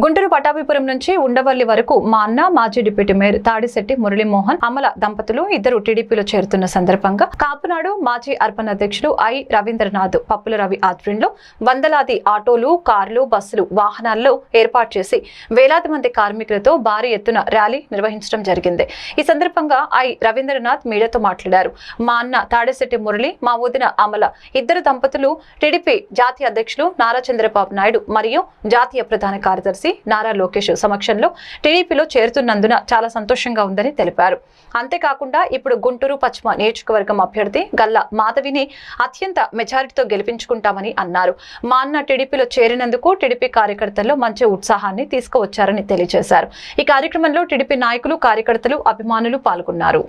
గుంటూరు పటాభిపురం నుంచి ఉండవల్లి వరకు మా అన్న మాజీ డిప్యూటీ మేయర్ తాడిశెట్టి మురళీమోహన్ అమల దంపతులు ఇద్దరు టీడీపీలో చేరుతున్న సందర్భంగా కాపునాడు మాజీ అర్బన్ అధ్యక్షుడు ఐ రవీంద్రనాథ్ పప్పుల రవి ఆధ్వర్యంలో వందలాది ఆటోలు, కార్లు, బస్సులు, వాహనాల్లో ఏర్పాటు చేసి వేలాది మంది కార్మికులతో భారీ ఎత్తున ర్యాలీ నిర్వహించడం జరిగింది. ఈ సందర్భంగా ఐ రవీంద్రనాథ్ మీడియాతో మాట్లాడారు. మా అన్న తాడిశెట్టి మురళి, మా వదిన అమల ఇద్దరు దంపతులు టీడీపీ జాతీయ అధ్యక్షులు నారా చంద్రబాబు నాయుడు మరియు జాతీయ ప్రధాన కార్యదర్శి నారా లోకేష్ సమక్షంలో టీడీపీలో చేరుతున్నందున చాలా సంతోషంగా ఉందని తెలిపారు. అంతేకాకుండా ఇప్పుడు గుంటూరు పశ్చిమ నియోజకవర్గం అభ్యర్థి గల్లా మాధవిని అత్యంత మెజారిటీతో గెలిపించుకుంటామని అన్నారు. మా అన్న టీడీపీలో చేరినందుకు టీడీపీ కార్యకర్తల్లో మంచి ఉత్సాహాన్ని తీసుకువచ్చారని తెలియజేశారు. ఈ కార్యక్రమంలో టీడీపీ నాయకులు, కార్యకర్తలు, అభిమానులు పాల్గొన్నారు.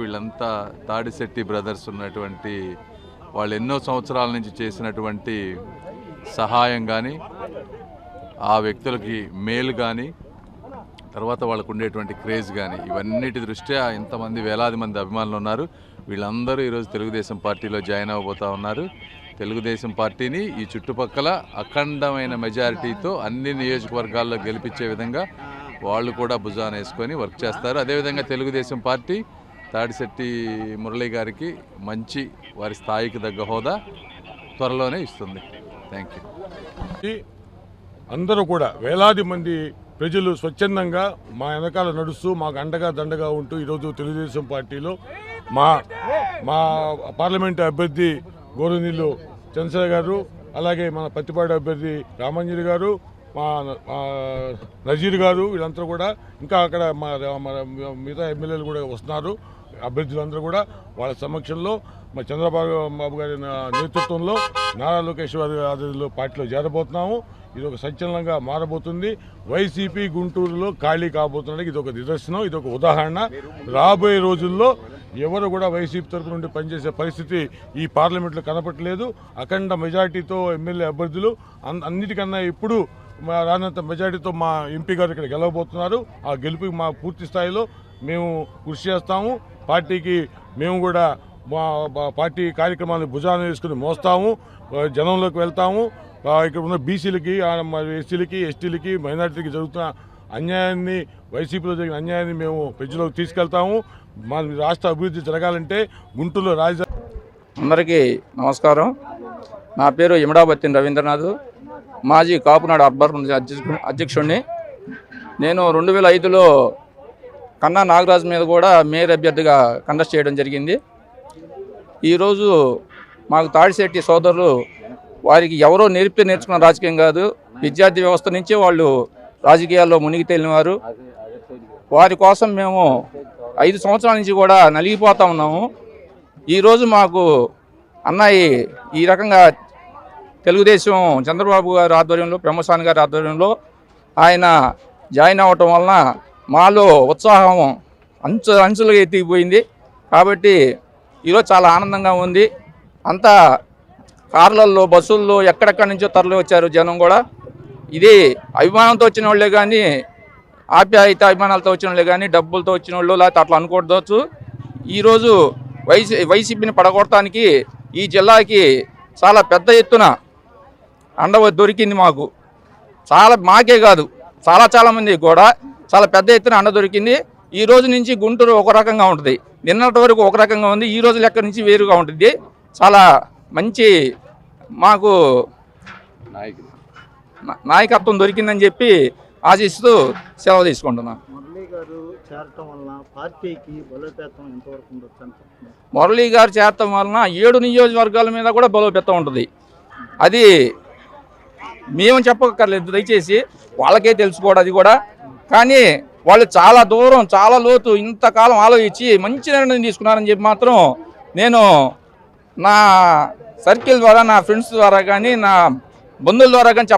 వీళ్ళంతా తాడిశెట్టి బ్రదర్స్ ఉన్నటువంటి వాళ్ళు ఎన్నో సంవత్సరాల నుంచి చేసినటువంటి సహాయం కానీ, ఆ వ్యక్తులకి మేలు కానీ, తర్వాత వాళ్ళకు ఉండేటువంటి క్రేజ్ కానీ, ఇవన్నిటి దృష్ట్యా ఇంతమంది వేలాది మంది అభిమానులు ఉన్నారు. వీళ్ళందరూ ఈరోజు తెలుగుదేశం పార్టీలో జాయిన్ అవ్వబోతూ ఉన్నారు. తెలుగుదేశం పార్టీని ఈ చుట్టుపక్కల అఖండమైన మెజారిటీతో అన్ని నియోజకవర్గాల్లో గెలిపించే విధంగా వాళ్ళు కూడా భుజాన వేసుకొని వర్క్ చేస్తారు. అదేవిధంగా తెలుగుదేశం పార్టీ తాడిశెట్టి మురళి గారికి మంచి వారి స్థాయికి తగ్గ హోదా త్వరలోనే ఇస్తుంది. Thank you. అందరూ కూడా వేలాది మంది ప్రజలు స్వచ్ఛందంగా మా వెనకాల నడుస్తూ మాకు అండగా దండగా ఉంటూ ఈరోజు తెలుగుదేశం పార్టీలో మా పార్లమెంటు అభ్యర్థి గౌరవనీయులు చంద్రశేఖర్ గారు, అలాగే మన పత్తిపాడు అభ్యర్థి రామంజలి గారు, మా నజీర్ గారు, వీళ్ళందరూ కూడా ఇంకా అక్కడ మిగతా ఎమ్మెల్యేలు కూడా వస్తున్నారు. అభ్యర్థులందరూ కూడా వాళ్ళ సమక్షంలో మా చంద్రబాబు గారి నేతృత్వంలో నారా లోకేష్ గారి ఆధ్వర్యంలో పార్టీలో చేరబోతున్నాము. ఇది ఒక సంచలనంగా మారబోతుంది. వైసీపీ గుంటూరులో ఖాళీ కాబోతున్నానికి ఇది ఒక నిదర్శనం, ఇది ఒక ఉదాహరణ. రాబోయే రోజుల్లో ఎవరు కూడా వైసీపీ తరఫు నుండి పనిచేసే పరిస్థితి ఈ పార్లమెంట్లో కనపట్లేదు. అఖండ మెజార్టీతో ఎమ్మెల్యే అభ్యర్థులు అన్నిటికన్నా ఇప్పుడు రానంత మెజార్టీతో మా ఎంపీ గారు ఇక్కడ గెలవబోతున్నారు. ఆ గెలుపుకి మా పూర్తి స్థాయిలో మేము కృషి చేస్తాము. పార్టీకి మేము కూడా మా పార్టీ కార్యక్రమాన్ని భుజాన వేసుకుని మోస్తాము, జనంలోకి వెళ్తాము. ఇక్కడ ఉన్న బీసీలకి, ఎస్సీలకి, ఎస్టీలకి, మైనార్టీలకి జరుగుతున్న అన్యాయాన్ని, వైసీపీలో జరిగిన అన్యాయాన్ని మేము ప్రజలకు తీసుకెళ్తాము. మా రాష్ట్ర అభివృద్ధి జరగాలంటే గుంటూరులో రాజధాని. అందరికీ నమస్కారం. నా పేరు ఇమడాబత్తిన రవీంద్రనాథ్, మాజీ కాపునాడు అర్బన్ అధ్యక్షుడిని. నేను 2005లో కన్నా నాగరాజు మీద కూడా మేయర్ అభ్యర్థిగా కంటెస్ట్ చేయడం జరిగింది. ఈరోజు మాకు తాడిశెట్టి సోదరులు, వారికి ఎవరో నేర్చుకున్న రాజకీయం కాదు, విద్యార్థి వ్యవస్థ నుంచే వాళ్ళు రాజకీయాల్లో మునిగి తేలినవారు. వారి కోసం మేము 5 సంవత్సరాల నుంచి కూడా నలిగిపోతూ ఉన్నాము. ఈరోజు మాకు అన్నయ్య ఈ రకంగా తెలుగుదేశం చంద్రబాబు గారి ఆధ్వర్యంలో, పెమ్మసాని గారి ఆధ్వర్యంలో ఆయన జాయిన్ అవ్వటం వలన మాలో ఉత్సాహం అంచులుగా ఎత్తిపోయింది. కాబట్టి ఈరోజు చాలా ఆనందంగా ఉంది. అంతా కార్లల్లో, బస్సుల్లో ఎక్కడెక్కడి నుంచో తరలి వచ్చారు జనం కూడా. ఇది అభిమానంతో వచ్చిన వాళ్ళే కానీ, ఆప్యాయత అభిమానాలతో వచ్చిన వాళ్ళే కానీ, డబ్బులతో వచ్చిన వాళ్ళు లేకపోతే అట్లా అనుకోవచ్చు. ఈరోజు వైసీపీని పడగొట్టడానికి ఈ జిల్లాకి చాలా పెద్ద ఎత్తున అండ దొరికింది మాకు. మాకే కాదు, చాలా మంది కూడా చాలా పెద్ద ఎత్తున అండ దొరికింది. ఈ రోజు నుంచి గుంటూరు ఒక రకంగా ఉంటుంది, నిన్నటి వరకు ఒక రకంగా ఉంది, ఈ రోజు లెక్క నుంచి వేరుగా ఉంటుంది. చాలా మంచి మాకు నాయకత్వం దొరికిందని చెప్పి ఆశిస్తూ సెలవు తీసుకుంటున్నాను. మురళీ గారు చేరటం వలన పార్టీకి బలోపేతం ఎంతవరకు ఉండొచ్చు అనుకుంటున్నారు? మురళీ గారు చేరటం వలన 7 నియోజకవర్గాల మీద కూడా బలోపేతం ఉంటుంది. అది మేము చెప్పక్కర్లేదు, దయచేసి వాళ్ళకే తెలుసుకోవడం అది కూడా. కానీ వాళ్ళు చాలా దూరం, చాలా లోతు, ఇంతకాలం ఆలోచించి మంచి నిర్ణయం తీసుకున్నారని చెప్పి మాత్రం నేను నా సర్కిల్ ద్వారా, నా ఫ్రెండ్స్ ద్వారా కానీ, నా బంధువుల ద్వారా కానీ